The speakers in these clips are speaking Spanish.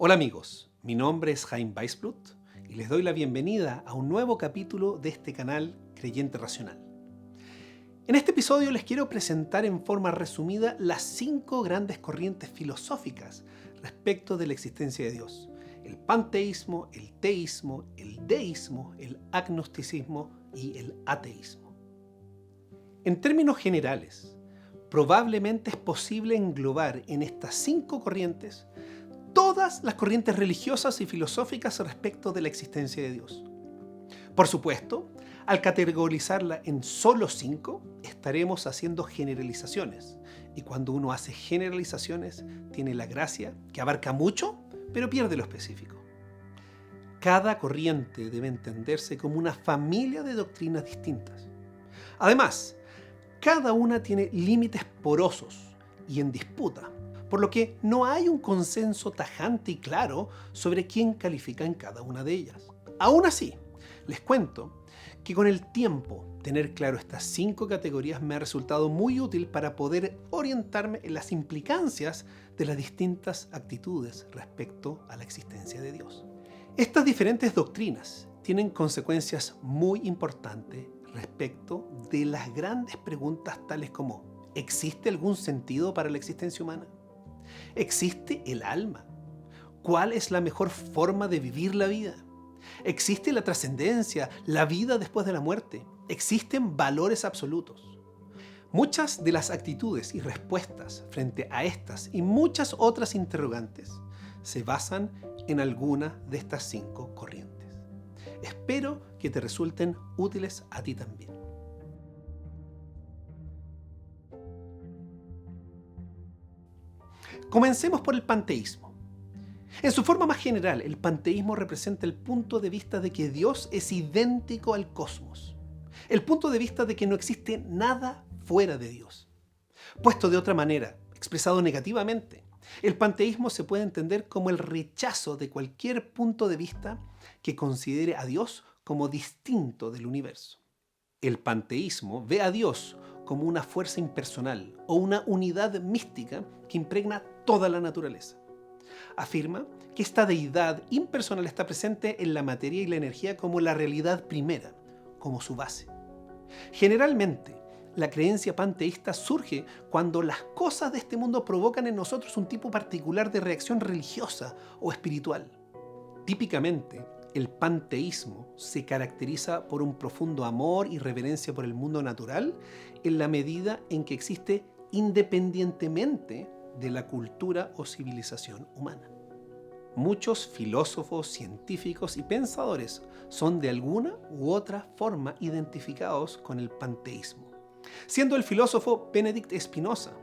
Hola amigos, mi nombre es Chaim Weisblut y les doy la bienvenida a un nuevo capítulo de este canal Creyente Racional. En este episodio les quiero presentar en forma resumida las 5 grandes corrientes filosóficas respecto de la existencia de Dios: el panteísmo, el teísmo, el deísmo, el agnosticismo y el ateísmo. En términos generales, probablemente es posible englobar en estas 5 corrientes todas las corrientes religiosas y filosóficas respecto de la existencia de Dios. Por supuesto, al categorizarla en solo 5, estaremos haciendo generalizaciones. Y cuando uno hace generalizaciones, tiene la gracia que abarca mucho, pero pierde lo específico. Cada corriente debe entenderse como una familia de doctrinas distintas. Además, cada una tiene límites porosos y en disputa, por lo que no hay un consenso tajante y claro sobre quién califica en cada una de ellas. Aún así, les cuento que con el tiempo tener claro estas 5 categorías me ha resultado muy útil para poder orientarme en las implicancias de las distintas actitudes respecto a la existencia de Dios. Estas diferentes doctrinas tienen consecuencias muy importantes respecto de las grandes preguntas tales como: ¿existe algún sentido para la existencia humana? ¿Existe el alma? ¿Cuál es la mejor forma de vivir la vida? ¿Existe la trascendencia, la vida después de la muerte? ¿Existen valores absolutos? Muchas de las actitudes y respuestas frente a estas y muchas otras interrogantes se basan en alguna de estas 5 corrientes. Espero que te resulten útiles a ti también. Comencemos por el panteísmo. En su forma más general, el panteísmo representa el punto de vista de que Dios es idéntico al cosmos. El punto de vista de que no existe nada fuera de Dios. Puesto de otra manera, expresado negativamente, el panteísmo se puede entender como el rechazo de cualquier punto de vista que considere a Dios como distinto del universo. El panteísmo ve a Dios como una fuerza impersonal o una unidad mística que impregna toda la naturaleza. Afirma que esta deidad impersonal está presente en la materia y la energía como la realidad primera, como su base. Generalmente, la creencia panteísta surge cuando las cosas de este mundo provocan en nosotros un tipo particular de reacción religiosa o espiritual. Típicamente, el panteísmo se caracteriza por un profundo amor y reverencia por el mundo natural en la medida en que existe independientemente de la cultura o civilización humana. Muchos filósofos, científicos y pensadores son de alguna u otra forma identificados con el panteísmo, siendo el filósofo Benedict Spinoza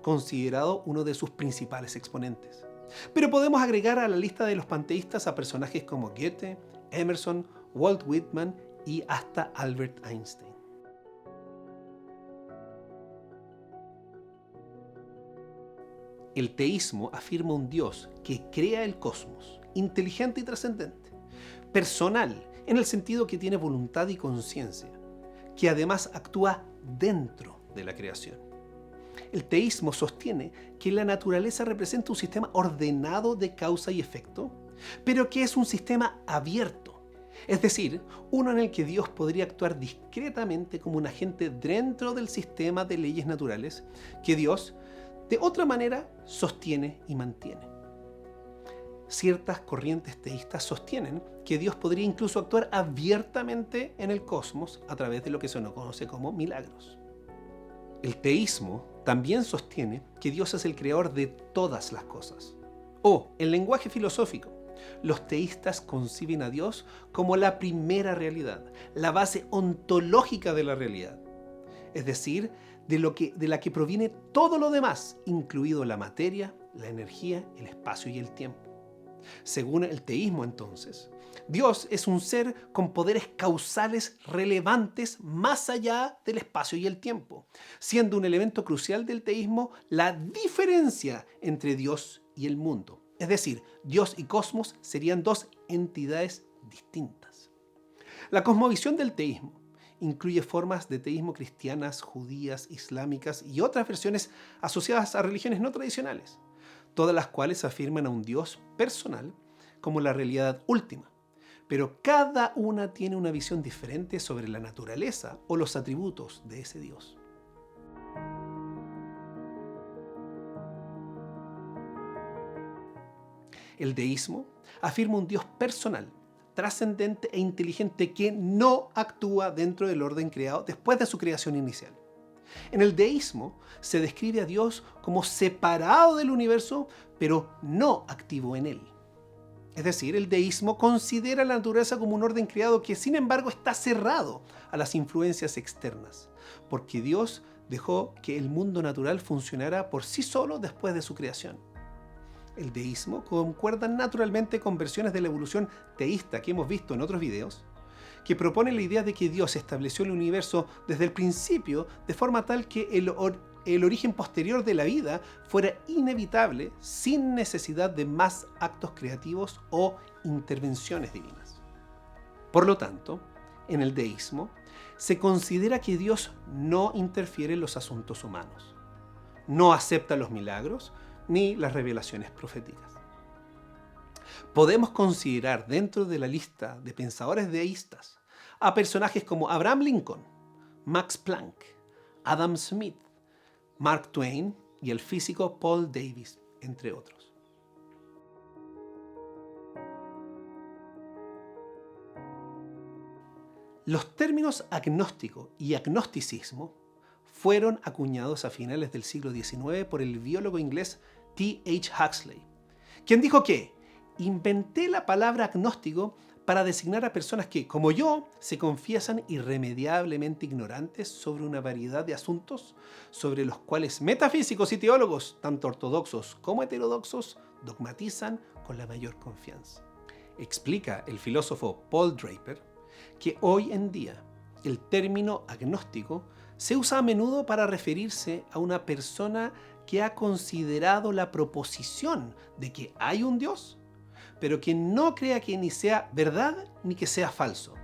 considerado uno de sus principales exponentes. Pero podemos agregar a la lista de los panteístas a personajes como Goethe, Emerson, Walt Whitman y hasta Albert Einstein. El teísmo afirma un Dios que crea el cosmos, inteligente y trascendente, personal en el sentido que tiene voluntad y conciencia, que además actúa dentro de la creación. El teísmo sostiene que la naturaleza representa un sistema ordenado de causa y efecto, pero que es un sistema abierto, es decir, uno en el que Dios podría actuar discretamente como un agente dentro del sistema de leyes naturales que Dios, de otra manera, sostiene y mantiene. Ciertas corrientes teístas sostienen que Dios podría incluso actuar abiertamente en el cosmos a través de lo que se conoce como milagros. El teísmo también sostiene que Dios es el creador de todas las cosas. O, en lenguaje filosófico, los teístas conciben a Dios como la primera realidad, la base ontológica de la realidad. Es decir, de la que proviene todo lo demás, incluido la materia, la energía, el espacio y el tiempo. Según el teísmo, entonces, Dios es un ser con poderes causales relevantes más allá del espacio y el tiempo, siendo un elemento crucial del teísmo la diferencia entre Dios y el mundo. Es decir, Dios y cosmos serían 2 entidades distintas. La cosmovisión del teísmo incluye formas de teísmo cristianas, judías, islámicas y otras versiones asociadas a religiones no tradicionales. todas las cuales afirman a un Dios personal como la realidad última, pero cada una tiene una visión diferente sobre la naturaleza o los atributos de ese Dios. El deísmo afirma un Dios personal, trascendente e inteligente que no actúa dentro del orden creado después de su creación inicial. En el deísmo se describe a Dios como separado del universo, pero no activo en él. Es decir, el deísmo considera la naturaleza como un orden creado que, sin embargo, está cerrado a las influencias externas, porque Dios dejó que el mundo natural funcionara por sí solo después de su creación. El deísmo concuerda naturalmente con versiones de la evolución teísta que hemos visto en otros videos, que propone la idea de que Dios estableció el universo desde el principio de forma tal que el origen posterior de la vida fuera inevitable sin necesidad de más actos creativos o intervenciones divinas. Por lo tanto, en el deísmo se considera que Dios no interfiere en los asuntos humanos, no acepta los milagros ni las revelaciones proféticas. Podemos considerar dentro de la lista de pensadores deístas a personajes como Abraham Lincoln, Max Planck, Adam Smith, Mark Twain y el físico Paul Davies, entre otros. Los términos agnóstico y agnosticismo fueron acuñados a finales del siglo XIX por el biólogo inglés T.H. Huxley, quien dijo que inventé la palabra agnóstico para designar a personas que, como yo, se confiesan irremediablemente ignorantes sobre una variedad de asuntos sobre los cuales metafísicos y teólogos, tanto ortodoxos como heterodoxos, dogmatizan con la mayor confianza. Explica el filósofo Paul Draper que hoy en día el término agnóstico se usa a menudo para referirse a una persona que ha considerado la proposición de que hay un Dios, pero que no crea que ni sea verdad ni que sea falso.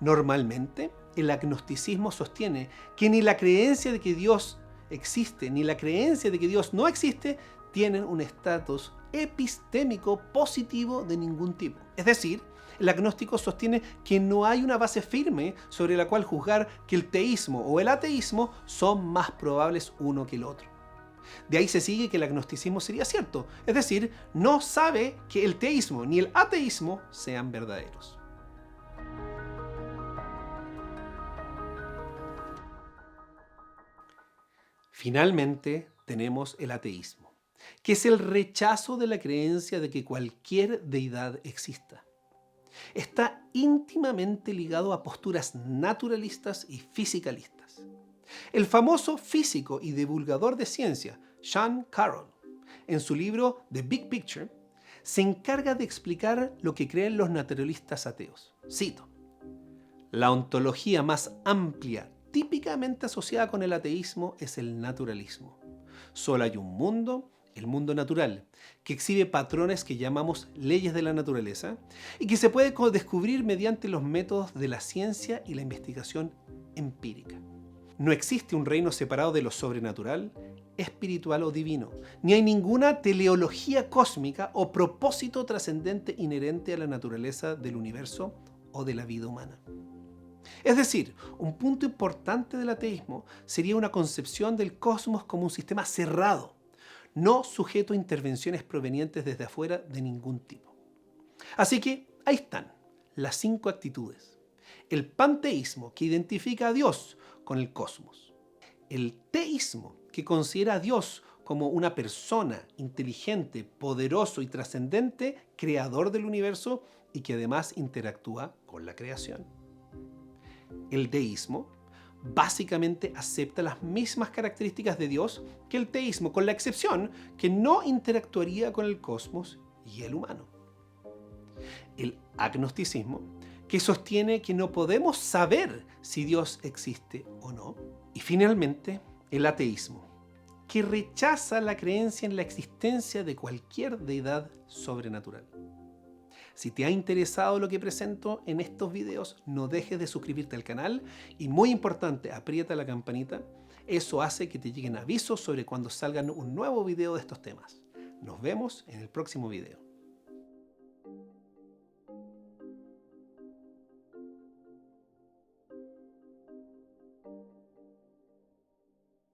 Normalmente, el agnosticismo sostiene que ni la creencia de que Dios existe ni la creencia de que Dios no existe tienen un estatus epistémico positivo de ningún tipo. Es decir, el agnóstico sostiene que no hay una base firme sobre la cual juzgar que el teísmo o el ateísmo son más probables uno que el otro. De ahí se sigue que el agnosticismo sería cierto, es decir, no sabe que el teísmo ni el ateísmo sean verdaderos. Finalmente, tenemos el ateísmo, que es el rechazo de la creencia de que cualquier deidad exista. Está íntimamente ligado a posturas naturalistas y fisicalistas. El famoso físico y divulgador de ciencia, Sean Carroll, en su libro The Big Picture, se encarga de explicar lo que creen los naturalistas ateos. Cito: la ontología más amplia, típicamente asociada con el ateísmo, es el naturalismo. Solo hay un mundo, el mundo natural, que exhibe patrones que llamamos leyes de la naturaleza y que se puede descubrir mediante los métodos de la ciencia y la investigación empírica. No existe un reino separado de lo sobrenatural, espiritual o divino, ni hay ninguna teleología cósmica o propósito trascendente inherente a la naturaleza del universo o de la vida humana. Es decir, un punto importante del ateísmo sería una concepción del cosmos como un sistema cerrado, no sujeto a intervenciones provenientes desde afuera de ningún tipo. Así que ahí están las 5 actitudes. El panteísmo, que identifica a Dios con el cosmos. El teísmo, que considera a Dios como una persona inteligente, poderoso y trascendente, creador del universo y que además interactúa con la creación. El deísmo básicamente acepta las mismas características de Dios que el teísmo, con la excepción que no interactuaría con el cosmos y el humano. El agnosticismo, que sostiene que no podemos saber si Dios existe o no. Y finalmente, el ateísmo, que rechaza la creencia en la existencia de cualquier deidad sobrenatural. Si te ha interesado lo que presento en estos videos, no dejes de suscribirte al canal y, muy importante, aprieta la campanita. Eso hace que te lleguen avisos sobre cuando salgan un nuevo video de estos temas. Nos vemos en el próximo video.